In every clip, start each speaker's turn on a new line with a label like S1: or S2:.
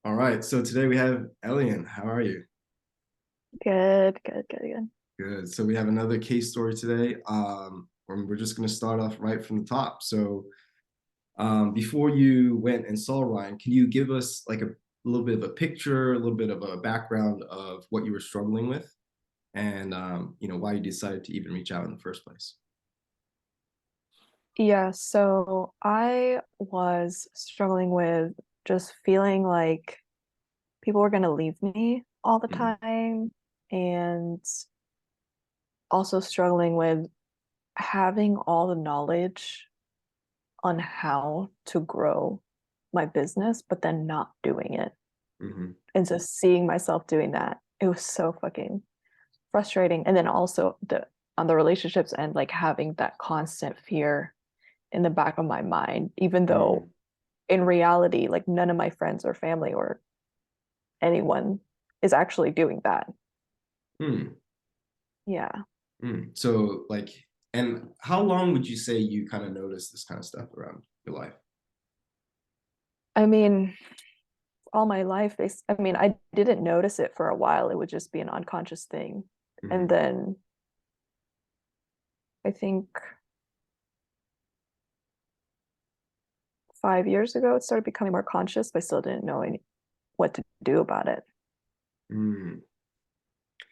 S1: All right, so today we have Ellian. How are you?
S2: Good, good, good, good.
S1: Good. So we have another case story today. And we're just going to start off right from the top. So before you went and saw Ryan, can you give us like a little bit of a picture, a little bit of a background of what you were struggling with, and why you decided to even reach out in the first place?
S2: Yeah, so I was struggling with just feeling like people were going to leave me all the
S1: Mm,
S2: time, and also struggling with having all the knowledge on how to grow my business, but then not doing it.
S1: hmm
S2: And just seeing myself doing that, it was so fucking frustrating. And then also the on the relationships end, like having that constant fear in the back of my mind, even though
S1: mm,
S2: in reality, like none of my friends or family or anyone is actually doing that.
S1: mm,
S2: Yeah.
S1: So like, and how long would you say you kind of notice this kind of stuff around your life?
S2: I mean, all my life, I mean, I didn't notice it for a while. It would just be an unconscious thing. And
S1: Mm,
S2: then I think 5 years ago, it started becoming more conscious, but I still didn't know what to do about it.
S1: mm.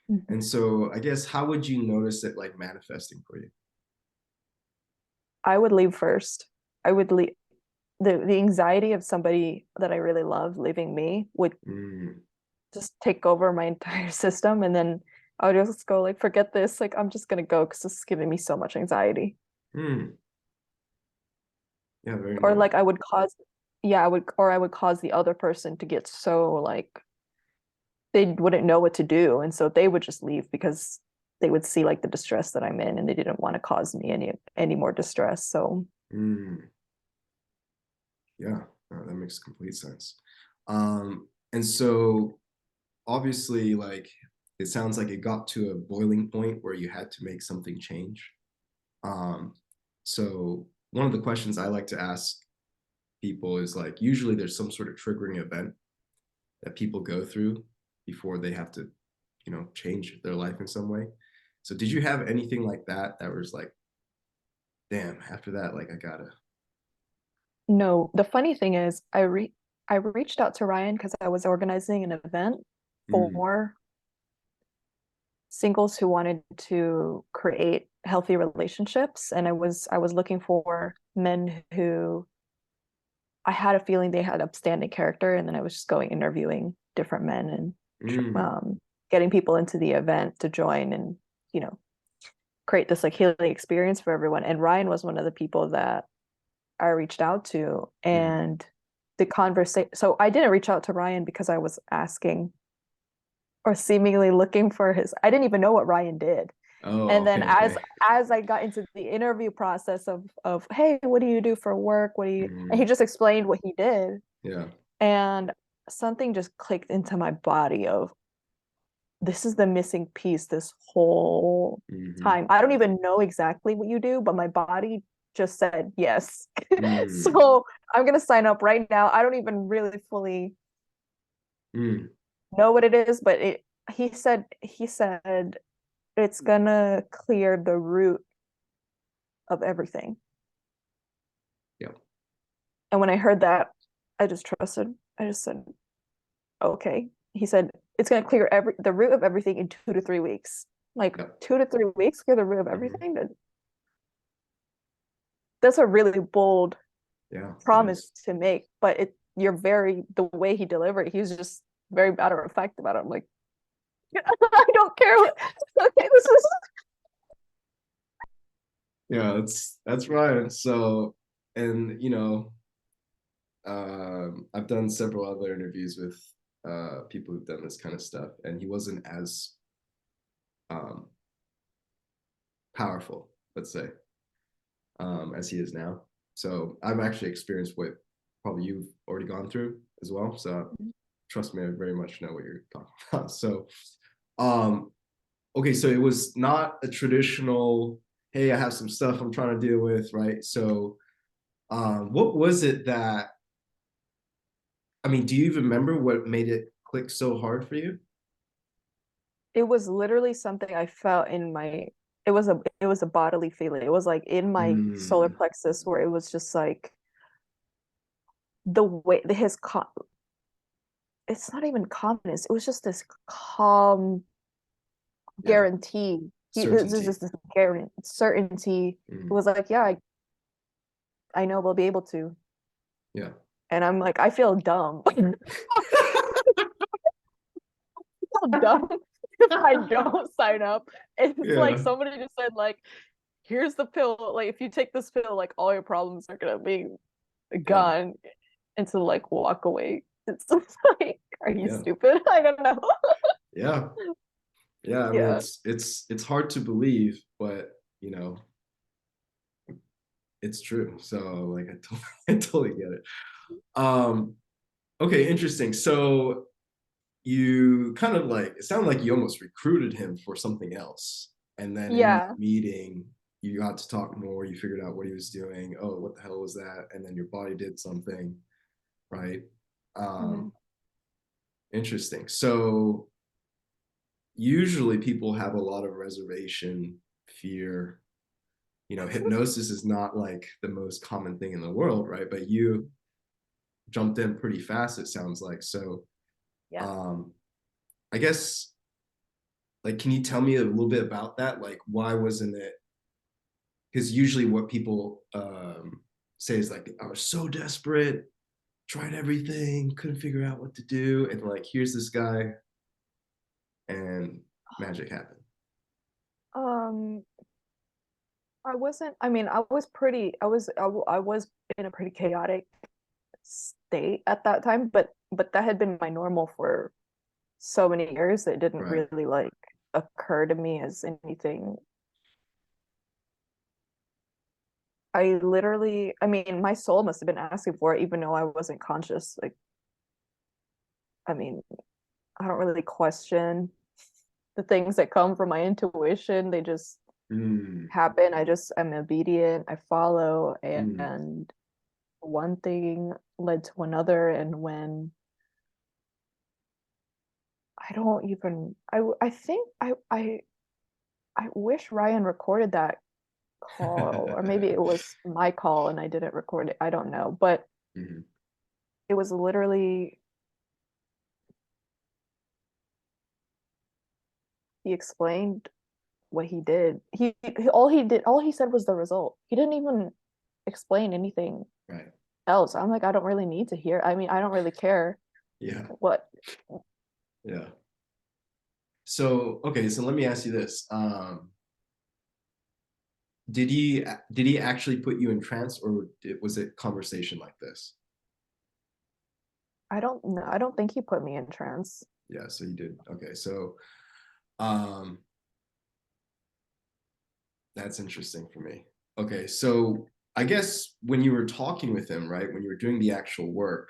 S2: Mhm.
S1: And so I guess how would you notice it like manifesting for you?
S2: I would leave first. I would leave. The anxiety of somebody that I really love leaving me would
S1: Mm,
S2: just take over my entire system, and then I would just go like, forget this, like I'm just gonna go because this is giving me so much anxiety.
S1: mm. Yeah, very
S2: Or
S1: normal.
S2: like I would cause, yeah, I would cause the other person to get so like they wouldn't know what to do, and so they would just leave because they would see like the distress that I'm in, and they didn't want to cause me any more distress. So
S1: Mm, yeah, no, that makes complete sense. And so obviously, like it sounds like it got to a boiling point where you had to make something change. Um, so one of the questions I like to ask people is like usually there's some sort of triggering event that people go through before they have to, change their life in some way. So did you have anything like that that was like, damn, after that, like I gotta.
S2: no, the funny thing is I reached out to Ryan because I was organizing an event
S1: Mm,
S2: for singles who wanted to create healthy relationships, and I was looking for men who I had a feeling they had upstanding character, and then I was just going interviewing different men and
S1: mm,
S2: getting people into the event to join and you know create this like healing experience for everyone. And Ryan was one of the people that I reached out to,
S1: mm.
S2: and the conversation. So I didn't reach out to Ryan because I was asking or seemingly looking for his. I didn't even know what Ryan did.
S1: Oh,
S2: And then
S1: okay, okay.
S2: as I got into the interview process of hey, what do you do for work? What do you? And he
S1: Mm,
S2: just explained what he did,
S1: yeah.
S2: and something just clicked into my body of this is the missing piece this whole
S1: hmm
S2: time. I don't even know exactly what you do, but my body just said yes.
S1: Mm,
S2: So I'm gonna sign up right now. I don't even really fully
S1: mm.
S2: know what it is, but he said it's gonna clear the root of everything.
S1: Yeah.
S2: And when I heard that, I just trusted. I just said, okay. He said it's gonna clear the root of everything in 2 to 3 weeks. Like
S1: Yeah.
S2: 2 to 3 weeks, clear the root of
S1: hmm
S2: everything. That's a really bold
S1: Yeah, it
S2: promise
S1: is.
S2: to make, but the way he delivered it, he was just very matter of fact about it. I'm like, I don't care what okay, this is
S1: Yeah, that's right. So, and I've done several other interviews with people who've done this kind of stuff, and he wasn't as um, powerful, let's say, as he is now. So I've actually experienced what probably you've already gone through as well. So trust me, I very much know what you're talking about. So, um, okay, so it was not a traditional, hey, I have some stuff I'm trying to deal with, right? So, what was it that I mean, do you even remember what made it click so hard for you?
S2: It was literally something I felt in my it was a bodily feeling. It was like in my solar
S1: Mm,
S2: plexus where it was just like the way his it's not even calmness. It was just this calm
S1: yeah,
S2: guarantee.
S1: certainty.
S2: This guarantee certainty. It
S1: Mm,
S2: was like, yeah, I know we'll be able to.
S1: yeah.
S2: And I'm like, I feel dumb. I feel dumb if I don't sign up. It's like
S1: Yeah,
S2: somebody just said, like, here's the pill. Like, if you take this pill, like all your problems are gonna be
S1: yeah,
S2: gone. And to like walk away. It's just like, are you
S1: yeah,
S2: stupid? I don't know.
S1: yeah, yeah. I mean,
S2: Yeah.
S1: it's hard to believe, but you know, it's true. So like, I totally get it. Um, okay, interesting. So you kind of like it sounded like you almost recruited him for something else, and then in the
S2: Yeah.
S1: meeting you got to talk more, you figured out what he was doing. Oh, what the hell was that? And then your body did something, right?
S2: Mhm.
S1: um Interesting. So usually people have a lot of reservation, fear. Hypnosis is not like the most common thing in the world, right? But you jumped in pretty fast, it sounds like. So
S2: Yeah.
S1: um I guess, like, can you tell me a little bit about that? Like, why wasn't it? Because usually what people say is like, I was so desperate, tried everything, couldn't figure out what to do, and like, here's this guy, and magic happened.
S2: Um, I wasn't, I mean, I was pretty, I was in a pretty chaotic state at that time, but that had been my normal for so many years that it didn't
S1: Right.
S2: really like occur to me as anything. I literally, I mean, my soul must have been asking for it, even though I wasn't conscious. Like, I mean, I don't really question the things that come from my intuition. They just
S1: Mm,
S2: happen. I just am obedient. I follow,
S1: mm,
S2: and one thing led to another. And when I don't even, I think I wish Ryan recorded that call, or maybe it was my call and I didn't record it. I don't know, but
S1: mhm.
S2: it was literally he explained what he did. All he said was the result. He didn't even explain anything
S1: Right.
S2: else. I'm like, I don't really need to hear. I mean, I don't really care
S1: Yeah.
S2: what.
S1: Yeah. So, okay, so let me ask you this. Did he actually put you in trance, or was it conversation like this?
S2: I don't know. I don't think he put me in trance.
S1: Yeah, so you did. Okay, so um that's interesting for me. Okay, so I guess when you were talking with him, right, when you were doing the actual work,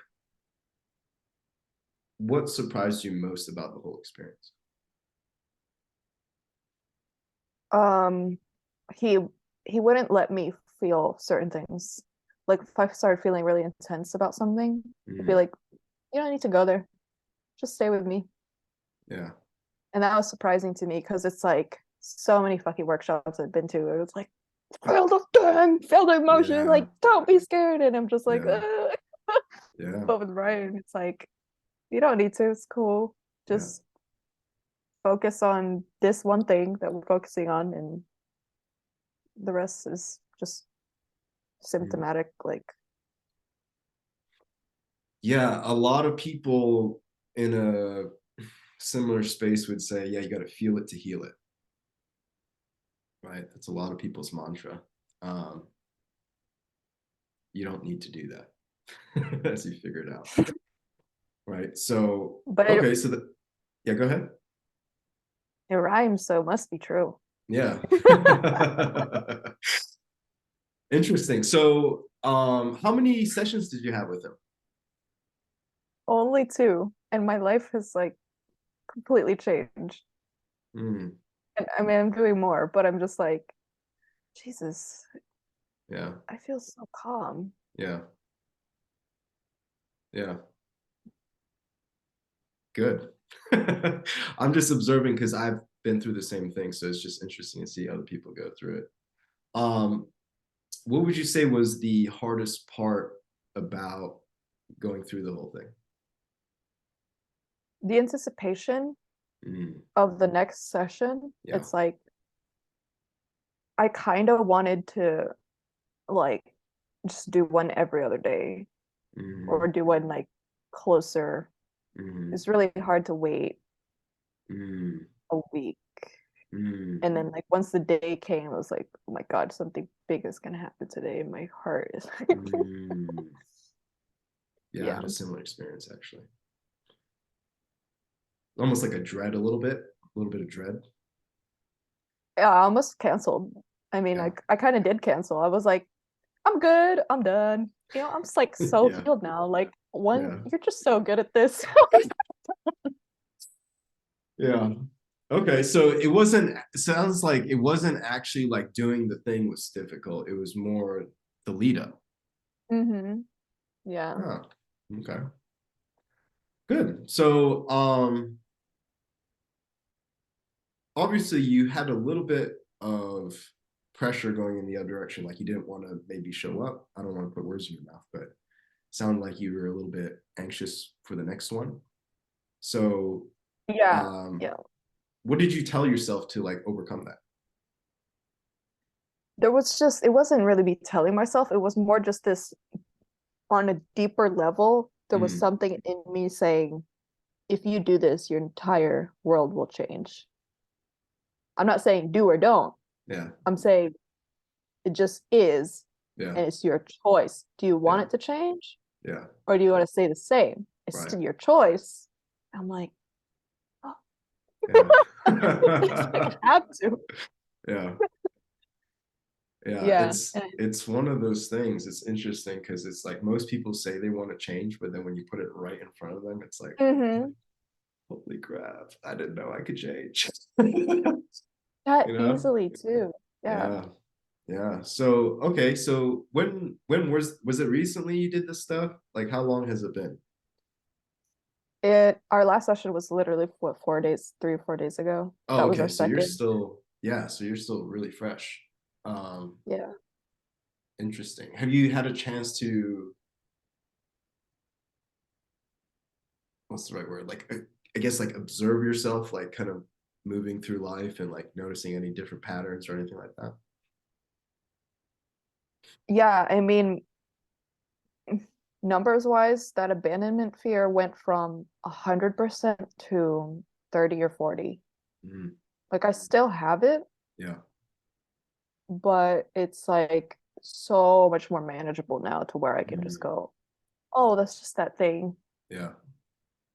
S1: what surprised you most about the whole experience?
S2: Um, he he wouldn't let me feel certain things. Like if I started feeling really intense about something, he'd be
S1: Mm,
S2: like, "You don't need to go there. Just stay with me."
S1: yeah,
S2: And that was surprising to me because it's like so many fucking workshops I've been to. It was like, feel the thing, feel the emotion,
S1: yeah,
S2: like don't be scared. And I'm just like,
S1: yeah,
S2: ugh.
S1: yeah,
S2: But with Ryan, it's like, you don't need to. It's cool.
S1: yeah.
S2: Just focus on this one thing that we're focusing on, and the rest is just
S1: Mm.
S2: symptomatic. Like,
S1: Yeah, a lot of people in a similar space would say, yeah, you got to feel it to heal it, right? That's a lot of people's mantra. Um, you don't need to do that, as you figured out, right? So,
S2: but
S1: okay, so yeah, go ahead.
S2: it rhymes, so it must be true.
S1: Yeah. Interesting. So, how many sessions did you have with him?
S2: Only two, and my life has like completely changed.
S1: Mm,
S2: And I mean, I'm doing more, but I'm just like, Jesus,
S1: yeah,
S2: I feel so calm.
S1: yeah, yeah. Good. I'm just observing because I've been through the same thing, so it's just interesting to see other people go through it. Um, what would you say was the hardest part about going through the whole thing?
S2: The anticipation
S1: Mm,
S2: of the next session,
S1: yeah.
S2: it's like I kind of wanted to like just do one every other day or
S1: Mm,
S2: do one like closer.
S1: mm,
S2: It's really hard to wait
S1: mm,
S2: a week.
S1: mm,
S2: And then like once the day came, I was like, oh my God, something big is gonna happen today. And my heart is
S1: mm. Yeah, I
S2: yeah.
S1: had a similar experience actually. Almost like a dread, a little bit of dread.
S2: Yeah, I almost canceled. I mean,
S1: Yeah,
S2: I kind of did cancel. I was like, I'm good, I'm done. I'm just like so
S1: yeah,
S2: healed now. Like one,
S1: yeah,
S2: you're just so good at this.
S1: yeah. Okay, so it wasn't. Sounds like it wasn't actually like doing the thing was difficult. It was more the lead up.
S2: Mm-hmm. Yeah.
S1: Oh, okay, good. So, obviously you had a little bit of pressure going in the other direction. Like you didn't want to maybe show up. I don't want to put words in your mouth, but it sounded like you were a little bit anxious for the next one. So,
S2: Yeah.
S1: um,
S2: Yeah.
S1: what did you tell yourself to like overcome that?
S2: There was just, it wasn't really me telling myself, it was more just this on a deeper level. There was
S1: Mm,
S2: something in me saying, if you do this, your entire world will change. I'm not saying do or don't.
S1: yeah,
S2: I'm saying it just is,
S1: yeah,
S2: and it's your choice. Do you want
S1: yeah,
S2: it to change
S1: yeah.
S2: or do you want to stay the same? It's
S1: Right.
S2: still your choice. I'm like, oh,
S1: Yeah.
S2: I have to.
S1: Yeah. Yeah.
S2: Yeah.
S1: It's one of those things. It's interesting because it's like most people say they want to change, but then when you put it right in front of them, it's like,
S2: Mm-hmm.
S1: holy crap, I didn't know I could change.
S2: That
S1: You know?
S2: easily too. Yeah.
S1: Yeah. Yeah. So okay, so when was it recently you did this stuff? Like how long has it been?
S2: It our last session was literally what 4 days, 3 or 4 days ago.
S1: Oh,
S2: That was
S1: okay.
S2: our
S1: So you're
S2: second.
S1: still, yeah, so you're still really fresh. Um,
S2: Yeah.
S1: interesting. Have you had a chance to, what's the right word? Like, I guess like observe yourself, like kind of moving through life and like noticing any different patterns or anything like that?
S2: Yeah, I mean, numbers wise, that abandonment fear went from 100% to 30 or 40.
S1: Mhm.
S2: Like I still have it,
S1: Yeah.
S2: but it's like so much more manageable now to where I can just
S1: Mhm.
S2: go, oh, that's just that thing.
S1: Yeah.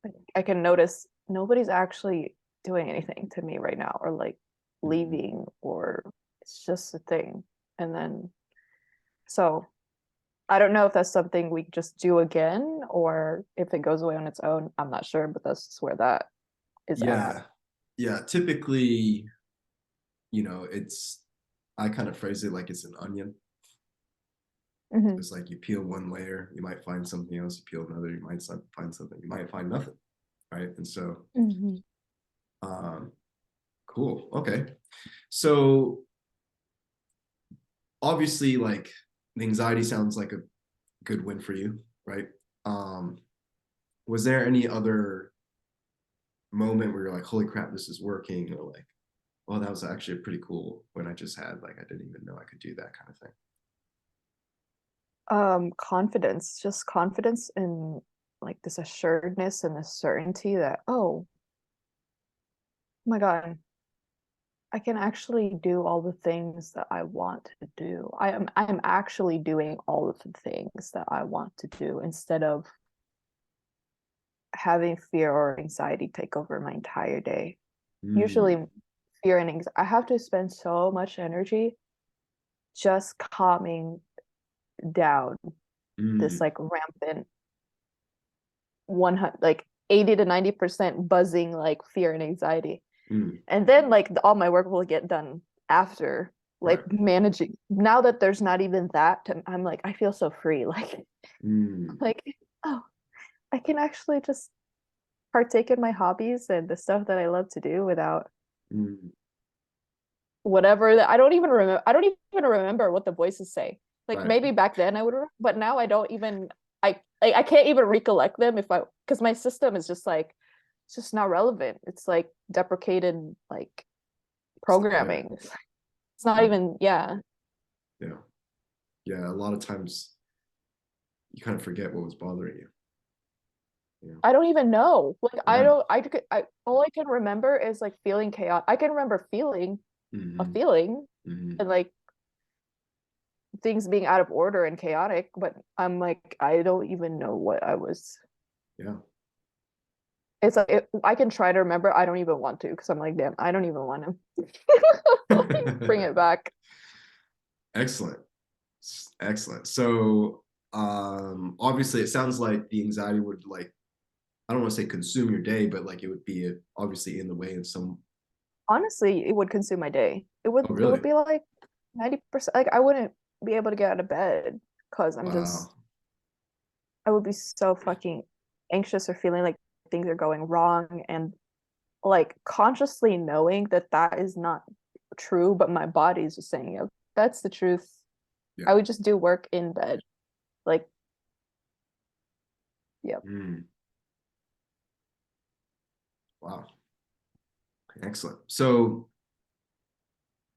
S2: Like, I can notice nobody's actually doing anything to me right now or like
S1: Mhm.
S2: leaving or it's just a thing. And then so I don't know if that's something we just do again or if it goes away on its own. I'm not sure, but that's just where that is at.
S1: Yeah. Yeah. Typically, it's, I kind of phrase it like it's an onion. So
S2: Hmm.
S1: it's like you peel one layer, you might find something else, you peel another, you might find something, you might find nothing. Right. And so,
S2: Hmm.
S1: um, cool. Okay. So obviously, like the anxiety sounds like a good win for you, right? Um, was there any other moment where you're like, holy crap, this is working, or like, well, that was actually pretty cool when I just had like I didn't even know I could do that kind of thing.
S2: Confidence, just confidence in like this assuredness and this certainty that, oh my God, I can actually do all the things that I want to do. I am actually doing all of the things that I want to do instead of having fear or anxiety take over my entire day.
S1: Mm,
S2: Usually fear and anxiety, I have to spend so much energy just calming down this
S1: mm,
S2: like rampant 100 like 80 to 90% buzzing like fear and anxiety.
S1: mm,
S2: And then like all my work will get done after like
S1: right.
S2: managing. Now that there's not even that, I'm like I feel so free like
S1: Mm,
S2: like oh, I can actually just partake in my hobbies and the stuff that I love to do without
S1: Mm,
S2: whatever that I don't even remember what the voices say. Like
S1: right.
S2: maybe back then I would, but now I don't even I can't even recollect them if I because my system is just like it's just not relevant. It's like deprecated like
S1: Yeah.
S2: programming. It's not
S1: Mm,
S2: even yeah.
S1: yeah. Yeah. A lot of times you kind of forget what was bothering you. Yeah.
S2: I don't even know. Like I
S1: Yeah.
S2: don't I all I can remember is like feeling chaos. I can remember feeling a
S1: Hmm.
S2: feeling
S1: Hmm.
S2: and like things being out of order and chaotic, but I'm like I don't even know what I was.
S1: Yeah.
S2: It's like I can try to remember. I don't even want to because I'm like, damn, I don't even want to bring it back.
S1: Excellent. Excellent. So, obviously it sounds like the anxiety would like, I don't want to say consume your day, but like it would be obviously in the way in some.
S2: Honestly, it would consume my day.
S1: Oh,
S2: It
S1: really?
S2: would be like 90%. Like I wouldn't be able to get out of bed because
S1: Wow.
S2: I would be so fucking anxious or feeling like things are going wrong and like consciously knowing that that is not true, but my body is just saying, "Yep, that's the truth."
S1: Yeah.
S2: I would just do work in bed. Like, yep.
S1: Mm, wow. Excellent. So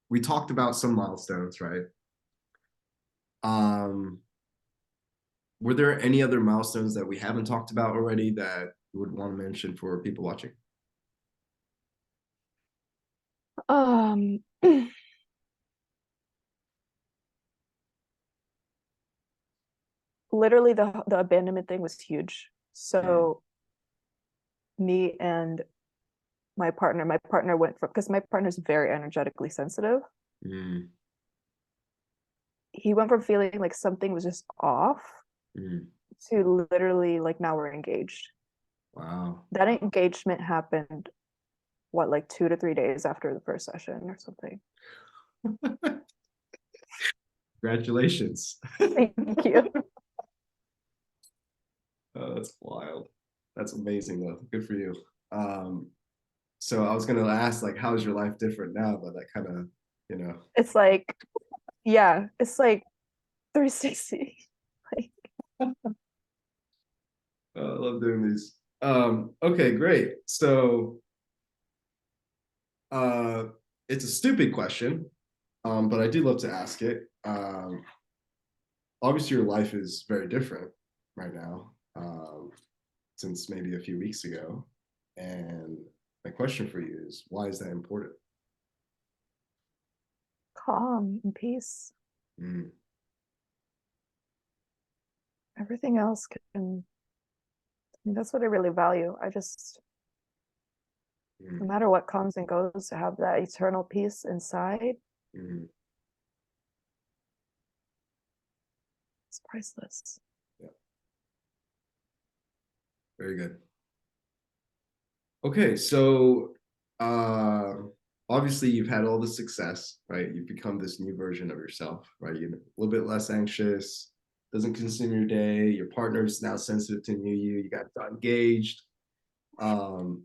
S1: we talked about some milestones, right? Um, were there any other milestones that we haven't talked about already that you would want to mention for people watching?
S2: Um, literally the abandonment thing was huge.
S1: Mm,
S2: So me and my partner went from because my partner's very energetically sensitive.
S1: mm,
S2: He went from feeling like something was just off
S1: mm.
S2: to literally like now we're engaged.
S1: Wow.
S2: That engagement happened what like 2 to 3 days after the first session or something.
S1: Congratulations.
S2: Thank you.
S1: Oh, that's wild. That's amazing though. Good for you. Um, so I was gonna ask like, how's your life different now? But that kind of, you know,
S2: It's like yeah, it's like 360. Like
S1: I love doing these. Okay, great. So uh, it's a stupid question, but I do love to ask it. Obviously, your life is very different right now, since maybe a few weeks ago. And my question for you is, why is that important?
S2: calm and peace.
S1: Mm,
S2: Everything else can I mean, that's what I really value. I just no
S1: mm,
S2: matter what comes and goes, to have that eternal peace inside
S1: mm.
S2: is priceless.
S1: Yeah, very good. Okay, so uh, obviously you've had all the success, right? You've become this new version of yourself, right? You're a little bit less anxious, doesn't consume your day. Your partner is now sensitive to you. Got engaged. Um,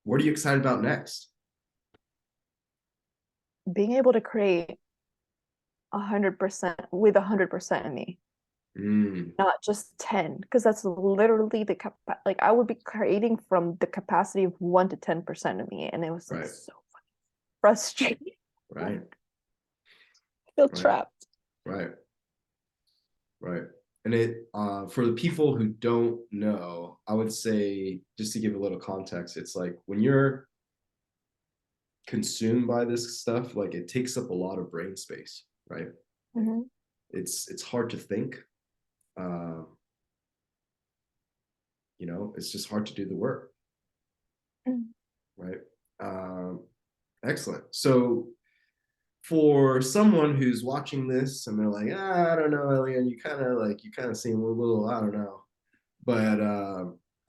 S1: what are you excited about next?
S2: Being able to create 100% with 100% in me,
S1: Mm,
S2: not just 10, because that's literally like I would be creating from the capacity of 1 to 10% of me, and it was like
S1: right,
S2: so frustrating. I
S1: right,
S2: feel
S1: right,
S2: trapped.
S1: right, right. And it for the people who don't know, I would say just to give a little context, it's like when you're consumed by this stuff, like it takes up a lot of brain space, right?
S2: Mhm.
S1: It's hard to think. Uh, it's just hard to do the work,
S2: Mm.
S1: right? Um, Excellent. So for someone who's watching this and they're like, I don't know, Ellian, you kind of seem a little, I don't know, but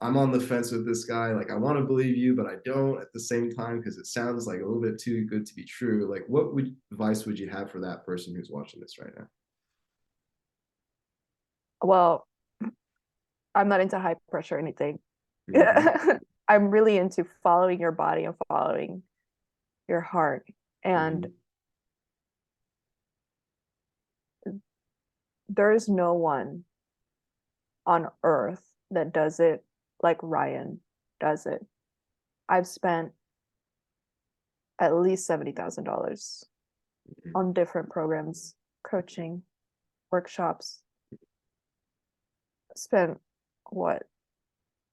S1: I'm on the fence with this guy. Like, I want to believe you, but I don't at the same time because it sounds like a little bit too good to be true. Like, what would advice would you have for that person who's watching this right now?
S2: Well, I'm not into high pressure or anything.
S1: Hmm.
S2: I'm really into following your body and following your heart. And
S1: Hmm.
S2: there is no one on earth that does it like Ryan does it. I've spent at least $70,000 on different programs, coaching, workshops. Spent what,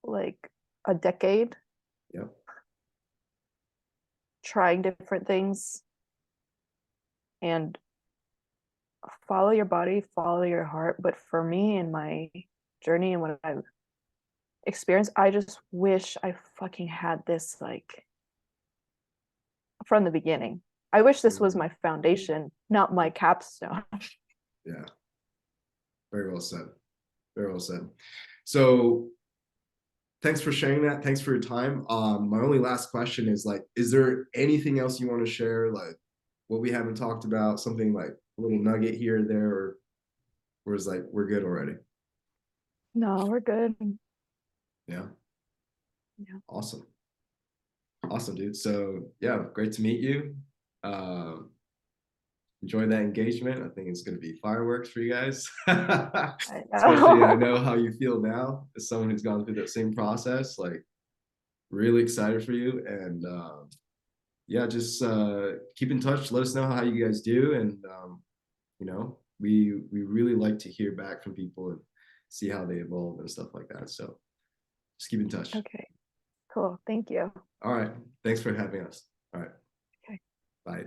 S2: like a decade
S1: Yep.
S2: trying different things, and follow your body, follow your heart. But for me and my journey and what I've experienced, I just wish I fucking had this like from the beginning. I wish this was
S1: Hmm.
S2: my foundation, not my capstone.
S1: Yeah. Very well said. Very well said. So thanks for sharing that. Thanks for your time. My only last question is like, is there anything else you want to share? Like what we haven't talked about, something like a little nugget here or there, or is like we're good already?
S2: No, we're good.
S1: Yeah.
S2: Yeah.
S1: Awesome. Awesome, dude. So yeah, great to meet you. Um, Enjoy that engagement. I think it's going to be fireworks for you guys.
S2: I
S1: Especially, I
S2: know.
S1: know how you feel now as someone who's gone through that same process. Like, really excited for you. And yeah, just keep in touch. Let us know how you guys do. And, we really like to hear back from people and see how they evolve and stuff like that. So just keep in touch.
S2: Okay, cool. Thank you.
S1: All right. Thanks for having us. All right.
S2: Okay.
S1: Bye.